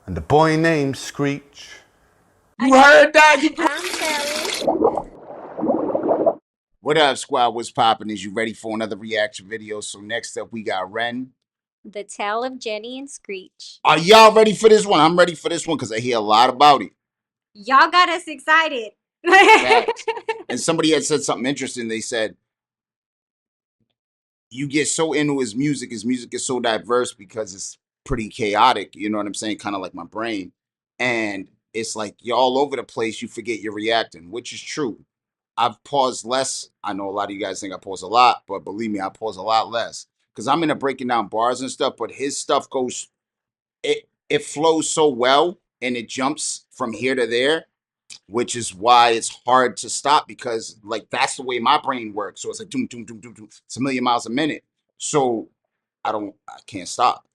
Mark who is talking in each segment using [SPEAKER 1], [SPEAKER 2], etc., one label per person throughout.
[SPEAKER 1] and the boy named Screech.
[SPEAKER 2] You heard that?
[SPEAKER 3] What up, squad? What's poppin'? Is you ready for another reaction video? So next up, we got Ren.
[SPEAKER 2] The Tale of Jenny and Screech.
[SPEAKER 3] Are y'all ready for this one? I'm ready for this one because I hear a lot about it.
[SPEAKER 2] Y'all got us excited.
[SPEAKER 3] And somebody had said something interesting. They said, you get so into his music is so diverse because it's pretty chaotic, you know what I'm saying? Kind of like my brain. And it's like you're all over the place, you forget you're reacting, which is true. I've paused less. I know a lot of you guys think I pause a lot, but believe me, I pause a lot less. Because I'm into breaking down bars and stuff, but his stuff goes, it flows so well and it jumps from here to there, which is why it's hard to stop because like that's the way my brain works. So it's like doom, doom, doom, doom, doom. It's a million miles a minute. So I can't stop.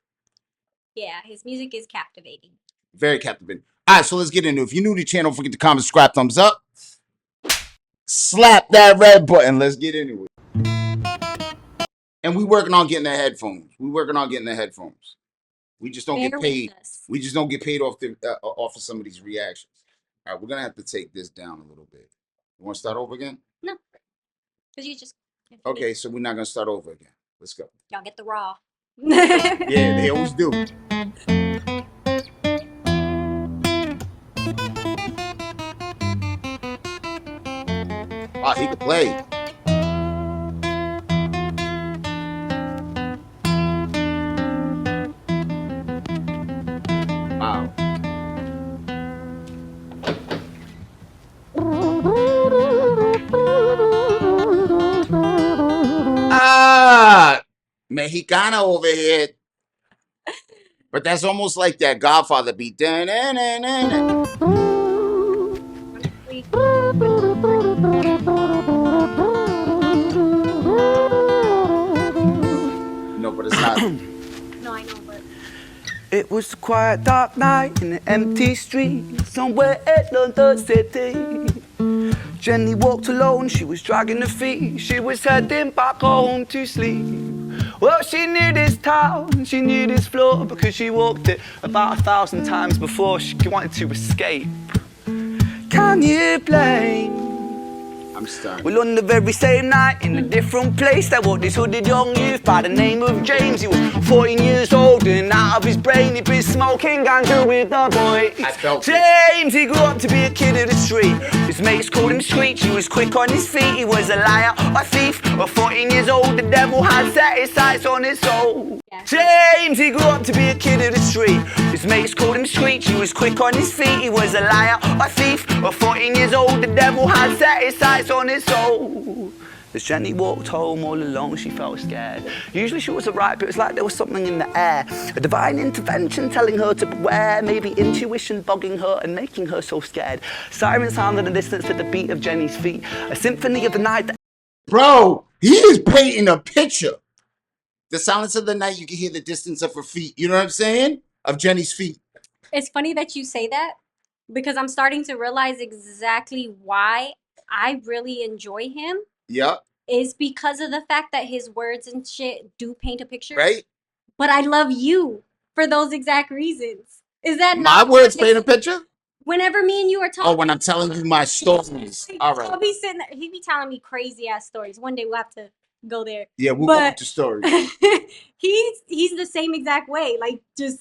[SPEAKER 2] Yeah, his music is captivating.
[SPEAKER 3] Very captivating. All right, so let's get into it. If you're new to the channel, don't forget to comment, subscribe, thumbs up. Slap that red button. Let's get into it. And we working on getting the headphones. We just don't get paid. We just don't get paid off of some of these reactions. All right, we're gonna have to take this down a little bit. You want to start over again?
[SPEAKER 2] No, because you just.
[SPEAKER 3] Okay, so we're not gonna start over again. Let's go.
[SPEAKER 2] Y'all get the raw.
[SPEAKER 3] Yeah, they always do. Oh, he could play. Wow. Mexicana over here. But that's almost like that Godfather beat. No, but it's not.
[SPEAKER 2] No, I know, but.
[SPEAKER 4] It was a quiet, dark night in an empty street, somewhere in London City. Jenny walked alone, she was dragging her feet, she was heading back home to sleep. Well, she knew this town, she knew this floor, because she walked it about 1,000 times before she wanted to escape. Can you blame?
[SPEAKER 3] I'm stunned.
[SPEAKER 4] Well, on the very same night, in a different place, there walked this hooded young youth by the name of James. He was 14 years old and out of his brain, he'd been smoking ganja with the boys. James, he grew up to be a kid of the street. His mates called him Screech, he was quick on his feet. He was a liar, a thief, at 14 years old, the devil had set his sights on his soul. James, he grew up to be a kid of the street. His mates called him Screech, he was quick on his feet. He was a liar, a thief, at 14 years old, the devil had set his sights on his soul. As Jenny walked home all alone, she felt scared. Usually she was alright, but it was like there was something in the air. A divine intervention telling her to beware, maybe intuition bugging her and making her so scared. Sirens sounded in the distance at the beat of Jenny's feet. A symphony of the night that...
[SPEAKER 3] Bro, he is painting a picture. The silence of the night, you can hear the distance of her feet. You know what I'm saying? Of Jenny's feet.
[SPEAKER 2] It's funny that you say that because I'm starting to realize exactly why I really enjoy him.
[SPEAKER 3] Yeah.
[SPEAKER 2] Is because of the fact that his words and shit do paint a picture.
[SPEAKER 3] Right?
[SPEAKER 2] But I love you for those exact reasons. Is that
[SPEAKER 3] my
[SPEAKER 2] not
[SPEAKER 3] words paint a picture?
[SPEAKER 2] Whenever me and you are talking.
[SPEAKER 3] Oh, when I'm telling you my stories. All right.
[SPEAKER 2] I'll be sitting there, he be telling me crazy ass stories. One day we'll have to go there.
[SPEAKER 3] Yeah, we'll go with the story.
[SPEAKER 2] he's the same exact way. Like just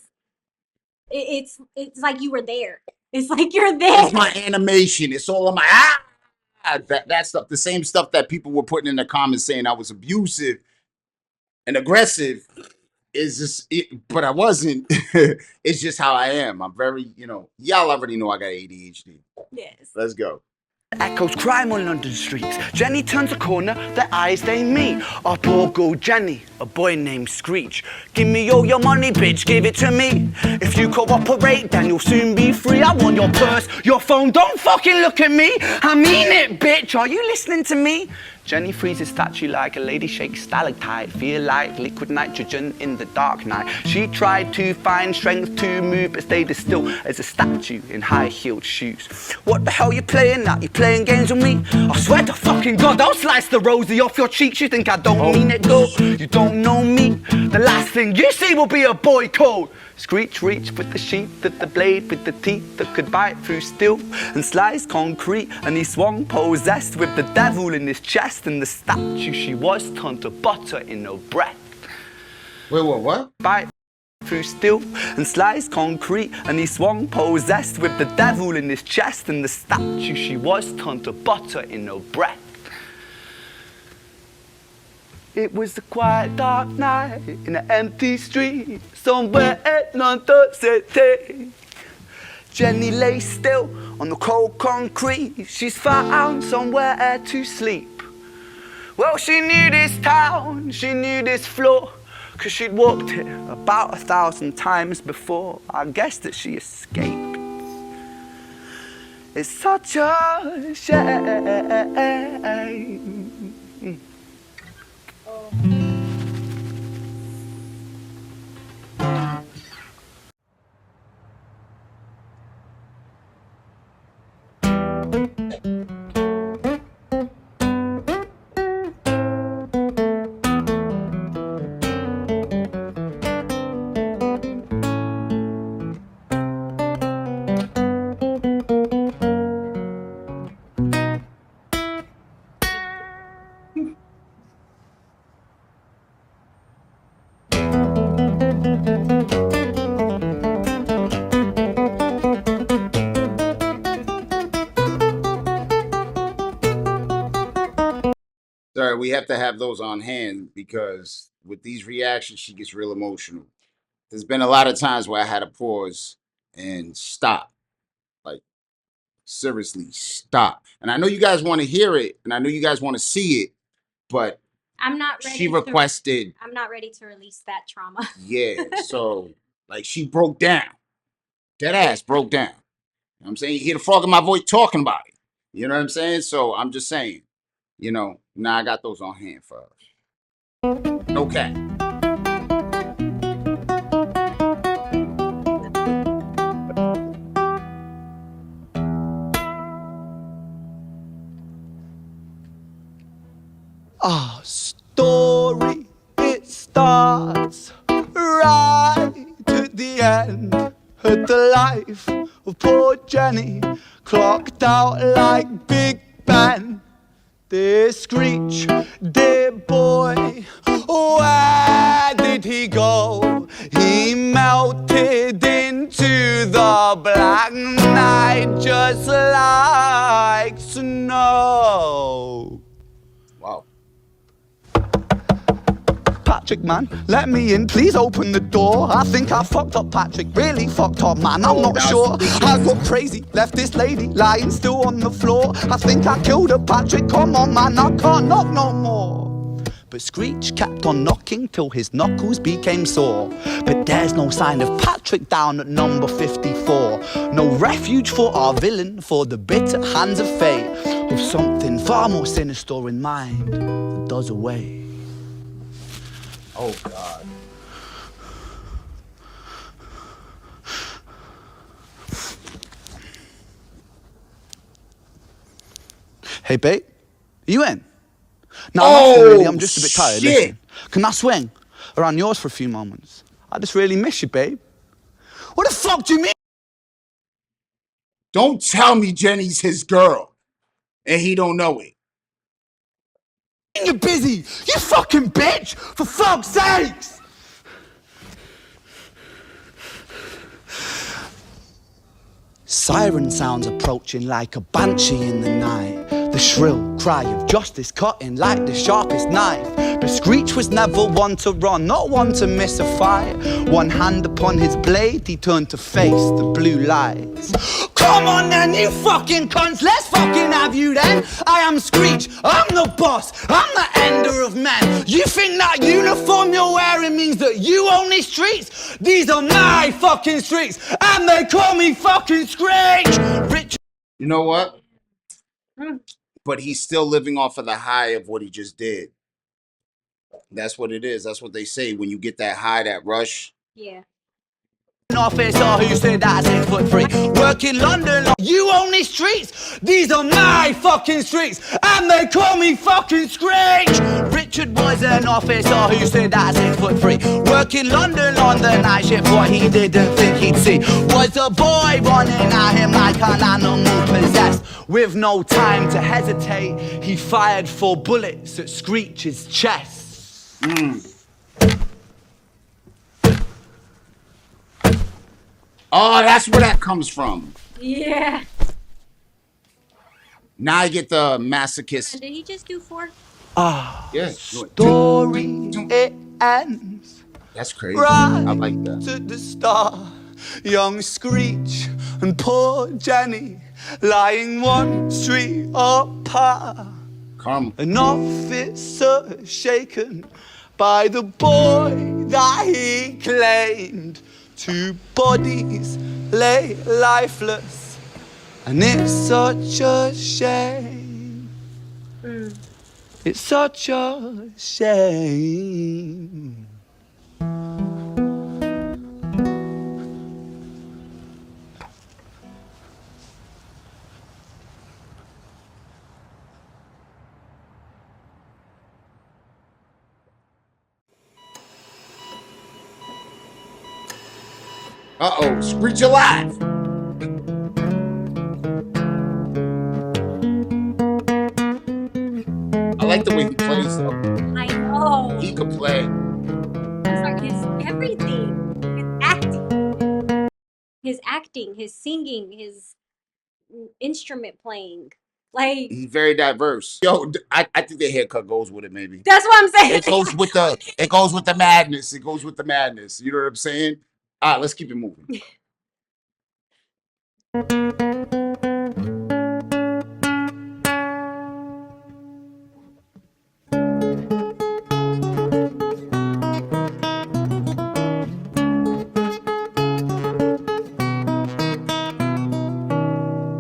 [SPEAKER 2] it's like you were there. It's like you're there.
[SPEAKER 3] It's my animation. It's all on my that stuff. The same stuff that people were putting in the comments saying I was abusive and aggressive is just but I wasn't. It's just how I am. I'm very, y'all already know I got ADHD.
[SPEAKER 2] Yes.
[SPEAKER 3] Let's go.
[SPEAKER 4] Echoes crime on London streets. Jenny turns a corner, their eyes they meet. Our poor girl Jenny, a boy named Screech. Give me all your money, bitch, give it to me. If you cooperate, then you'll soon be free. I want your purse, your phone, don't fucking look at me. I mean it, bitch, are you listening to me? Jenny freezes statue like a lady shakes stalactite. Feel like liquid nitrogen in the dark night. She tried to find strength to move, but stayed as still as a statue in high-heeled shoes. What the hell you playing at? You playing games with me? I swear to fucking God, I'll slice the rosy off your cheeks. You think I don't mean it, though? You don't know me. The last thing you see will be a boy code Screech reached with the sheath of the blade, with the teeth that could bite through steel and slice concrete, and he swung possessed with the devil in his chest, and the statue she was turned to butter in her breath.
[SPEAKER 3] Wait, what?
[SPEAKER 4] Bite through steel and slice concrete, and he swung possessed with the devil in his chest, and the statue she was turned to butter in her breath. It was a quiet dark night in an empty street somewhere in London City. Jenny lay still on the cold concrete. She's found somewhere to sleep. Well, she knew this town, she knew this floor, 'cause she'd walked here about 1,000 times before. I guess that she escaped. It's such a shame.
[SPEAKER 3] Sorry, we have to have those on hand because with these reactions, she gets real emotional. There's been a lot of times where I had to pause and stop. Like, seriously, stop. And I know you guys want to hear it, and I know you guys want to see it, but
[SPEAKER 2] I'm not ready.
[SPEAKER 3] she requested.
[SPEAKER 2] I'm not ready to release that trauma.
[SPEAKER 3] Yeah, so like she broke down. Dead ass broke down. You know what I'm saying? You hear the frog in my voice talking about it. You know what I'm saying? So I'm just saying, now I got those on hand for us. Okay.
[SPEAKER 4] Our story, it starts right at the end of the life of poor Jenny, clocked out like Big Ben. Dear Screech, dear boy, where did he go? He melted into the black night just like snow.
[SPEAKER 3] Wow.
[SPEAKER 4] Patrick, man, let me in, please open the door. I think I fucked up, Patrick, really fucked up, man, I'm not sure. I got crazy, left this lady lying still on the floor. I think I killed her, Patrick, come on, man, I can't knock no more. But Screech kept on knocking till his knuckles became sore. But there's no sign of Patrick down at number 54. No refuge for our villain, for the bitter hands of fate, with something far more sinister in mind that does away.
[SPEAKER 3] Oh, God.
[SPEAKER 4] Hey, babe, are you in? No, nothing really, I'm just a bit tired.
[SPEAKER 3] Shit.
[SPEAKER 4] Listen, can I swing around yours for a few moments? I just really miss you, babe. What the fuck do you mean?
[SPEAKER 3] Don't tell me Jenny's his girl and he don't know it.
[SPEAKER 4] You're busy, you fucking bitch, for fuck's sakes! Siren sounds approaching like a banshee in the night. The shrill cry of justice cutting like the sharpest knife. But Screech was never one to run, not one to miss a fight. One hand upon his blade, he turned to face the blue lights. Come on then, you fucking cunts, let's fucking have you then. I am Screech, I'm the boss, I'm the ender of men. You think that uniform you're wearing means that you own these streets? These are my fucking streets, and they call me fucking Screech! Rich.
[SPEAKER 3] You know what? But he's still living off of the high of what he just did. That's what it is. That's what they say. When you get that high, that rush.
[SPEAKER 2] Yeah.
[SPEAKER 4] officer who said that's 6 foot 3. Work in London, you own these streets. These are my fucking streets, and they call me fucking Screech. Richard was an officer who said that's 6 foot 3. Work in London on the night shift, what he didn't think he'd see was a boy running at him like an animal possessed. With no time to hesitate, he fired 4 bullets at Screech's chest.
[SPEAKER 3] Oh, that's where that comes from.
[SPEAKER 2] Yeah.
[SPEAKER 3] Now I get the masochist.
[SPEAKER 2] Did he just do 4?
[SPEAKER 3] Yeah.
[SPEAKER 4] Story it ends.
[SPEAKER 3] That's crazy.
[SPEAKER 4] Right
[SPEAKER 3] I like that.
[SPEAKER 4] to the start. Young Screech and poor Jenny lying 1 street apart.
[SPEAKER 3] Karma.
[SPEAKER 4] An officer shaken by the boy that he claimed. 2 bodies lay lifeless, and it's such a shame. It's such a shame.
[SPEAKER 3] Uh-oh, Screech alive. I like the way he plays, though.
[SPEAKER 2] I know.
[SPEAKER 3] He could play.
[SPEAKER 2] I'm sorry, his everything. His acting, his singing, his instrument playing. Like,
[SPEAKER 3] He's very diverse. Yo, I think the haircut goes with it, maybe.
[SPEAKER 2] that's what I'm saying.
[SPEAKER 3] It goes with the madness. It goes with the madness. You know what I'm saying? All right, let's keep it moving.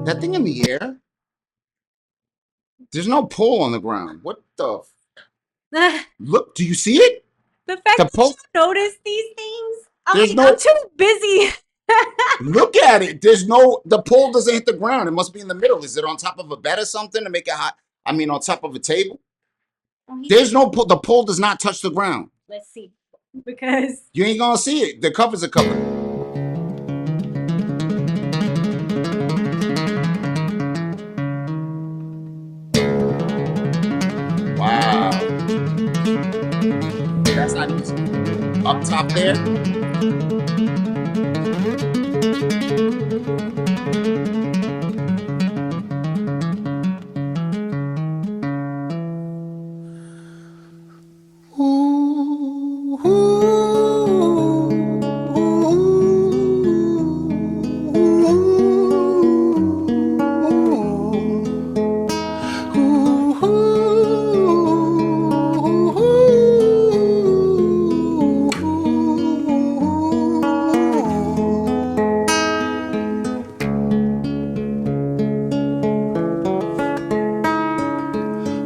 [SPEAKER 3] That thing in the air? There's no pole on the ground. What the? Look, do you see it?
[SPEAKER 2] The fact
[SPEAKER 3] The
[SPEAKER 2] that
[SPEAKER 3] pole.
[SPEAKER 2] you notice these things, I'm
[SPEAKER 3] There's
[SPEAKER 2] like,
[SPEAKER 3] no-
[SPEAKER 2] I'm too busy.
[SPEAKER 3] Look at it. The pole doesn't hit the ground. It must be in the middle. Is it on top of a bed or something to make it hot? I mean, on top of a table? There's no pole. The pole does not touch the ground.
[SPEAKER 2] Let's see. Because
[SPEAKER 3] You ain't gonna see it. The cover's a cover. Wow. That's not easy. Up top there.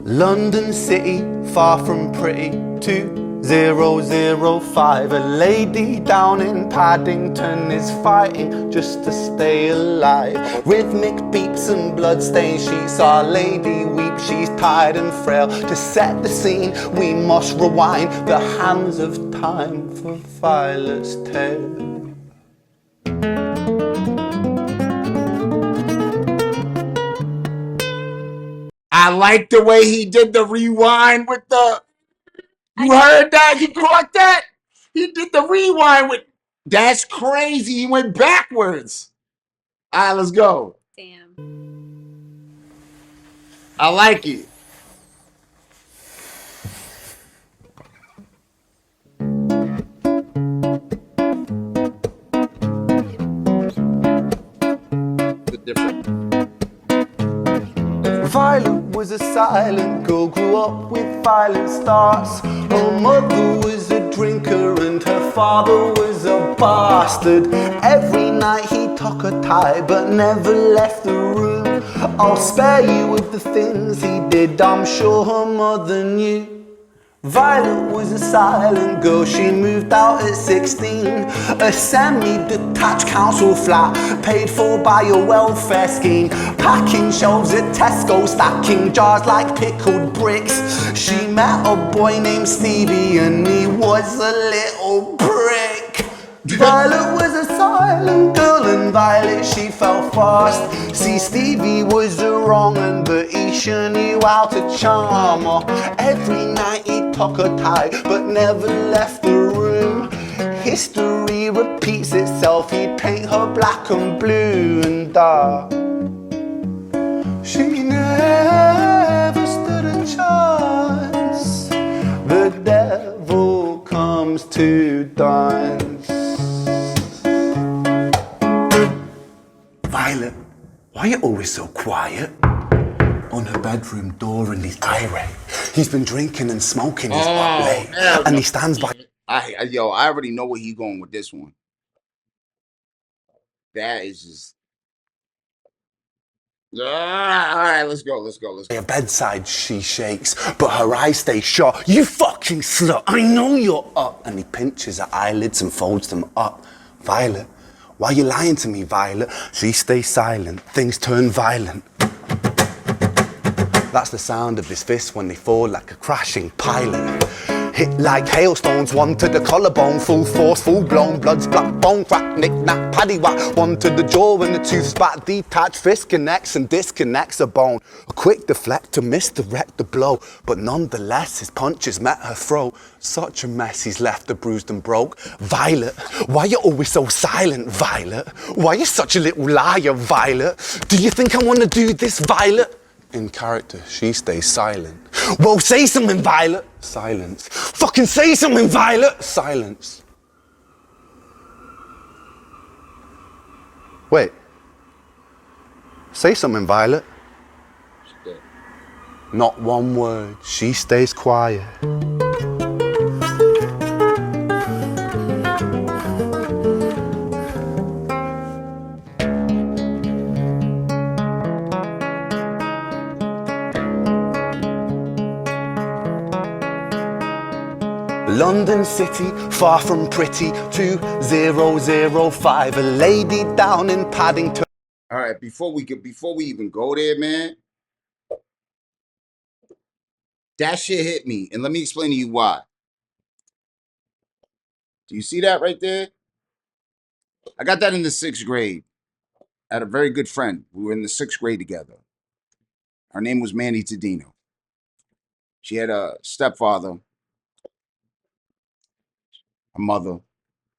[SPEAKER 4] London City, far from pretty, 2005. A lady down in Paddington is fighting just to stay alive. Rhythmic beats and bloodstained sheets, Our Lady weeps, she's tired and frail. To set the scene, we must rewind the hands of time for Violet's tale.
[SPEAKER 3] I like the way he did the rewind with the. You heard that? You caught that? He did the rewind with. That's crazy. He went backwards. All right, let's go.
[SPEAKER 2] damn.
[SPEAKER 3] I like it. The different.
[SPEAKER 4] Violet was a silent girl, grew up with violent starts. Her mother was a drinker and her father was a bastard. Every night he took her tie but never left the room. I'll spare you with the things he did, I'm sure her mother knew. Violet was a silent girl, she moved out at 16. A semi-detached council flat, paid for by a welfare scheme. Packing shelves at Tesco, stacking jars like pickled bricks. She met a boy named Stevie and he was a little prick. Violet was a silent girl and Violet she fell fast. See, Stevie was a wrong un, but he sure knew how to charm her. Every night he took her tight but never left the room. History repeats itself, he'd paint her black and blue and dark. She never stood a chance. The devil comes to dance. Violet, why are you always so quiet? On her bedroom door and he's irate. He's been drinking and smoking his up late. And he stands by...
[SPEAKER 3] I already know where he's going with this one. That is just... all right, let's go.
[SPEAKER 4] By her bedside, she shakes, but her eyes stay shut. You fucking slut, I know you're up. And he pinches her eyelids and folds them up. Violet, why are you lying to me, Violet? She stays silent, things turn violent. That's the sound of his fists when they fall like a crashing pilot. Hit like hailstones, one to the collarbone, full force, full blown, blood's black bone, crack, knick, knack, paddywhack, one to the jaw and the tooth spat, detached fist connects and disconnects a bone. A quick deflector misdirect the blow, but nonetheless his punches met her throat. Such a mess he's left her bruised and broke. Violet, why you always so silent, Violet? Why you such a little liar, Violet? Do you think I want to do this, Violet? In character, she stays silent. Well, say something, Violet. Silence. Fucking say something, Violet. Silence. Wait. Say something, Violet. Not one word. She stays quiet. London City, far from pretty, 2005. A lady down in Paddington.
[SPEAKER 3] All right, before we even go there, man, that shit hit me, and let me explain to you why. Do you see that right there? I got that in the 6th grade. I had a very good friend. We were in the 6th grade together. Her name was Mandy Tadino. She had a stepfather, a mother.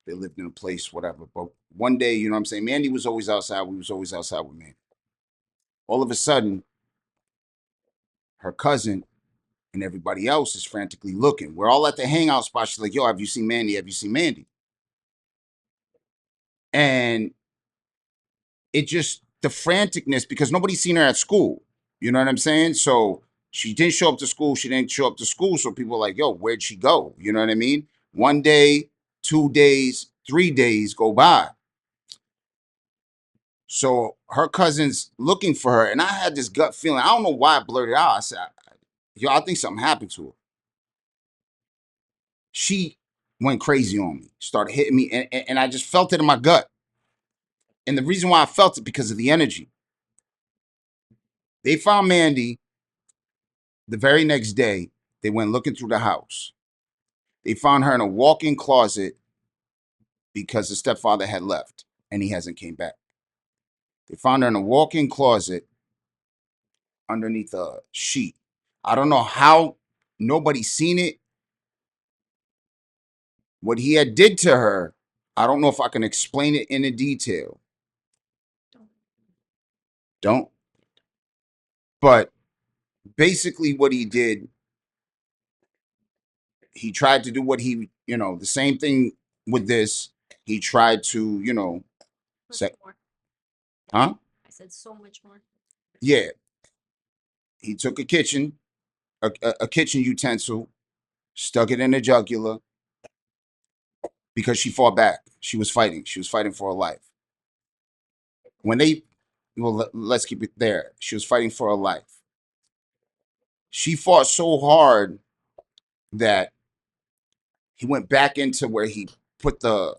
[SPEAKER 3] They lived in a place, whatever. But one day, you know what I'm saying, Mandy was always outside. We was always outside with Mandy. All of a sudden, her cousin and everybody else is frantically looking. We're all at the hangout spot. She's like, yo, have you seen Mandy? Have you seen Mandy? And it just, the franticness, because nobody's seen her at school. You know what I'm saying? So she didn't show up to school. She didn't show up to school. So people are like, yo, where'd she go? You know what I mean? 1 day, 2 days, 3 days go by. So her cousin's looking for her. And I had this gut feeling. I don't know why I blurted out. I said, yo, I think something happened to her. She went crazy on me, started hitting me. And I just felt it in my gut. And the reason why I felt it, because of the energy. They found Mandy the very next day. They went looking through the house. They found her in a walk-in closet because the stepfather had left and he hasn't came back. They found her in a walk-in closet underneath a sheet. I don't know how nobody seen it. What he had did to her, I don't know if I can explain it in a detail. Don't. But basically what he did, he tried to do what he, the same thing with this. He tried to, say, huh?
[SPEAKER 2] I said so much more.
[SPEAKER 3] Yeah. He took a kitchen utensil, stuck it in the jugular because she fought back. She was fighting. She was fighting for her life. Let's keep it there. She was fighting for her life. She fought so hard that he went back into where he put the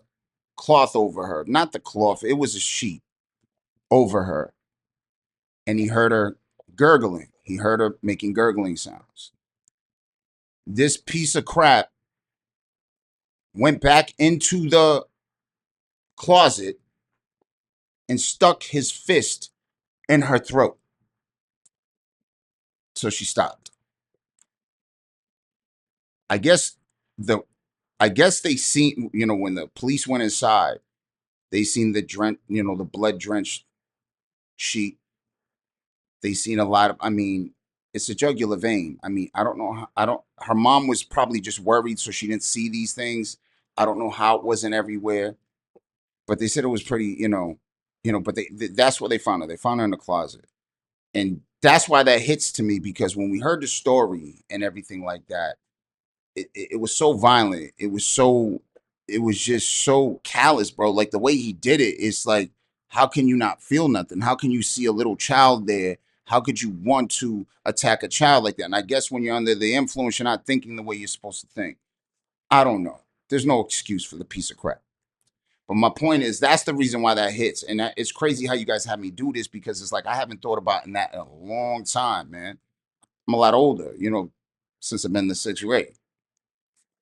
[SPEAKER 3] cloth over her. Not the cloth, it was a sheet over her. And he heard her gurgling. He heard her making gurgling sounds. This piece of crap went back into the closet and stuck his fist in her throat. So she stopped. I guess they seen, when the police went inside, they seen the the blood drenched sheet. They seen a lot of, it's a jugular vein. I don't know her mom was probably just worried so she didn't see these things. I don't know how it wasn't everywhere, but they said it was pretty, but that's what they found her. They found her in the closet. And that's why that hits to me, because when we heard the story and everything like that, it was so violent. It was just so callous, bro. Like the way he did it, it's like, how can you not feel nothing? How can you see a little child there? How could you want to attack a child like that? And I guess when you're under the influence, you're not thinking the way you're supposed to think. I don't know. There's no excuse for the piece of crap. But my point is, that's the reason why that hits. And it's crazy how you guys have me do this, because it's like I haven't thought about that in a long time, man. I'm a lot older, since I've been in the 6th grade.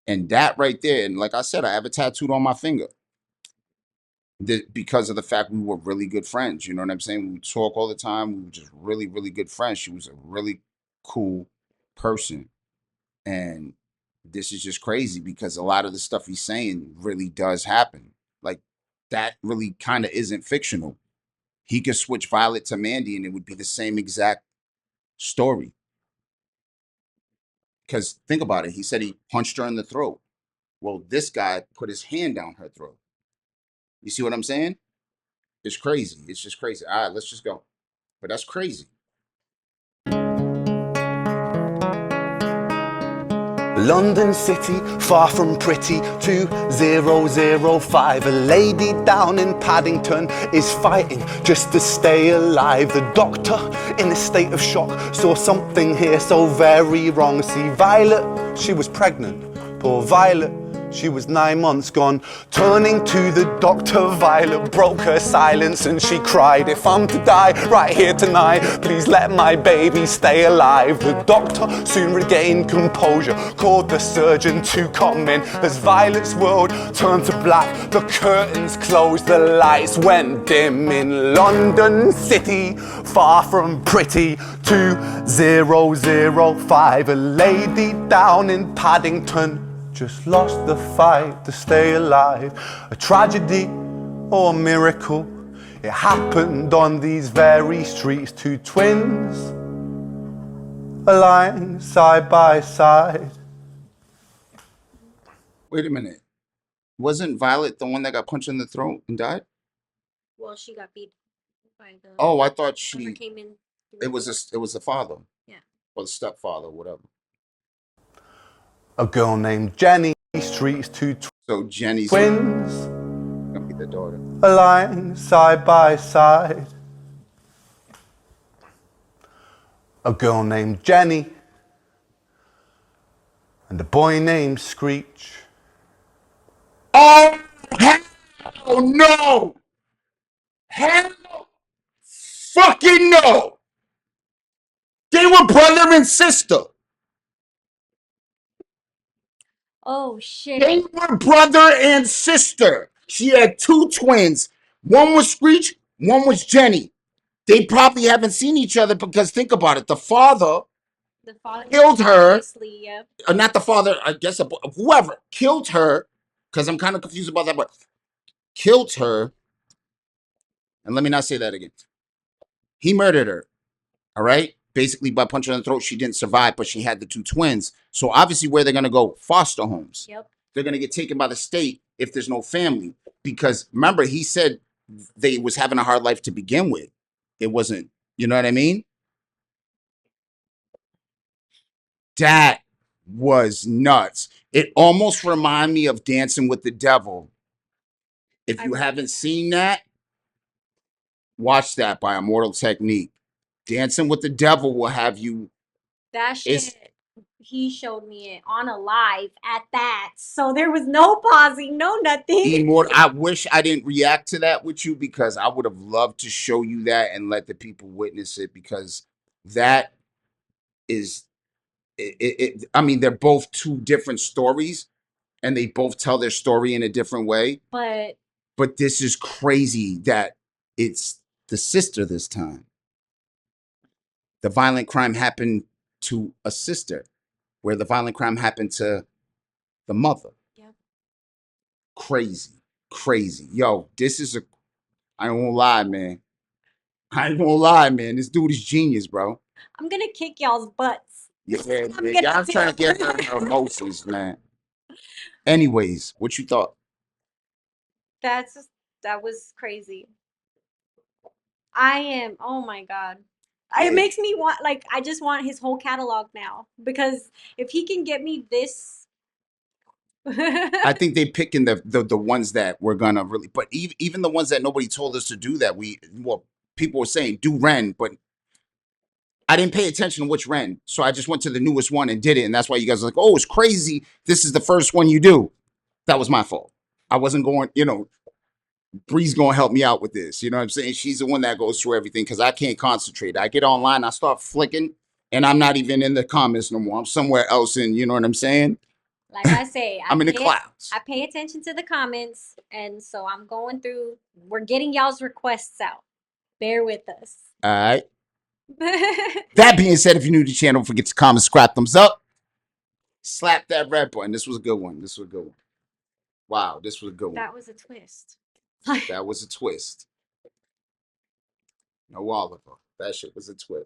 [SPEAKER 3] And that right there, and like I said, I have it tattooed on my finger. Because of the fact we were really good friends. You know what I'm saying? We would talk all the time. We were just really, really good friends. She was a really cool person. And this is just crazy, because a lot of the stuff he's saying really does happen. Like, that really kind of isn't fictional. He could switch Violet to Mandy and it would be the same exact story. Because think about it. He said he punched her in the throat. Well, this guy put his hand down her throat. You see what I'm saying? It's crazy. It's just crazy. All right, let's just go. But that's crazy.
[SPEAKER 4] London City, far from pretty, 2005. A lady down in Paddington is fighting just to stay alive. The doctor, in a state of shock, saw something here so very wrong. See, Violet, she was pregnant. Poor Violet, she was 9 months gone. Turning to the doctor, Violet broke her silence and she cried, "If I'm to die right here tonight, please let my baby stay alive." The doctor soon regained composure, called the surgeon to come in. As Violet's world turned to black, the curtains closed, the lights went dim. In London City, far from pretty, 2005. A lady down in Paddington just lost the fight to stay alive. A tragedy or a miracle, it happened on these very streets. Two twins are lying side by side.
[SPEAKER 3] Wait a minute. Wasn't Violet the one that got punched in the throat and died?
[SPEAKER 2] Well, she got beat by the.
[SPEAKER 3] Oh, I thought
[SPEAKER 2] whoever came in.
[SPEAKER 3] it was the father.
[SPEAKER 2] Yeah.
[SPEAKER 3] Or the stepfather, whatever.
[SPEAKER 4] A girl named Jenny, streets two
[SPEAKER 3] So Jenny's
[SPEAKER 4] twins
[SPEAKER 3] gonna be the daughter.
[SPEAKER 4] are lying side by side. A girl named Jenny and a boy named Screech.
[SPEAKER 3] Oh, hell no! Hell fucking no! They were brother and sister.
[SPEAKER 2] Oh shit!
[SPEAKER 3] They were brother and sister. She had two twins. One was Screech, one was Jenny. They probably haven't seen each other, because think about it. The father killed her.
[SPEAKER 2] Yeah.
[SPEAKER 3] Not the father, I guess, whoever killed her, because I'm kind of confused about that, but killed her. And let me not say that again. He murdered her. All right. Basically, by punching her in the throat, she didn't survive, but she had the two twins. So obviously, where they're going to go? Foster homes.
[SPEAKER 2] Yep.
[SPEAKER 3] They're going to get taken by the state if there's no family. Because remember, he said they was having a hard life to begin with. It wasn't, you know what I mean? That was nuts. It almost reminded me of Dancing with the Devil. If you haven't seen that, watch that by Immortal Technique. Dancing with the Devil will have you.
[SPEAKER 2] That shit he showed me it on a live at that. So there was no pausing, no nothing.
[SPEAKER 3] I wish I didn't react to that with you because I would have loved to show you that and let the people witness it because that is I mean, they're both two different stories and they both tell their story in a different way.
[SPEAKER 2] But
[SPEAKER 3] this is crazy that it's the sister this time. The violent crime happened to a sister, where the violent crime happened to the mother.
[SPEAKER 2] yep.
[SPEAKER 3] Crazy, crazy. Yo, this is I ain't gonna lie, man. I ain't gonna lie, man. This dude is genius, bro.
[SPEAKER 2] I'm gonna kick y'all's butts.
[SPEAKER 3] Yeah,
[SPEAKER 2] I'm
[SPEAKER 3] man.
[SPEAKER 2] gonna
[SPEAKER 3] Y'all
[SPEAKER 2] do
[SPEAKER 3] trying to
[SPEAKER 2] it.
[SPEAKER 3] get her emotions, man. Anyways, what you thought?
[SPEAKER 2] That was crazy. Oh my God.
[SPEAKER 3] Yeah.
[SPEAKER 2] It makes me want, like, I just want his whole catalog now because if he can get me this.
[SPEAKER 3] I think they picking the ones that we're gonna really, but even the ones that nobody told us to do that people were saying do Ren, but I didn't pay attention to which Ren, so I just went to the newest one and did it, and that's why you guys are like, oh, it's crazy. This is the first one you do. That was my fault. I wasn't going, Bree's gonna help me out with this. You know what I'm saying? She's the one that goes through everything because I can't concentrate. I get online, I start flicking, and I'm not even in the comments no more. I'm somewhere else in, you know what I'm saying?
[SPEAKER 2] Like I say,
[SPEAKER 3] I'm in the clouds.
[SPEAKER 2] I pay attention to the comments, and so I'm going through. We're getting y'all's requests out. Bear with us.
[SPEAKER 3] All right. That being said, if you're new to the channel, don't forget to comment, subscribe, thumbs up, slap that red button. This was a good one. This was a good one. Wow, this was a good one.
[SPEAKER 2] That was a twist.
[SPEAKER 3] That was a twist. No Oliver. That shit was a twist.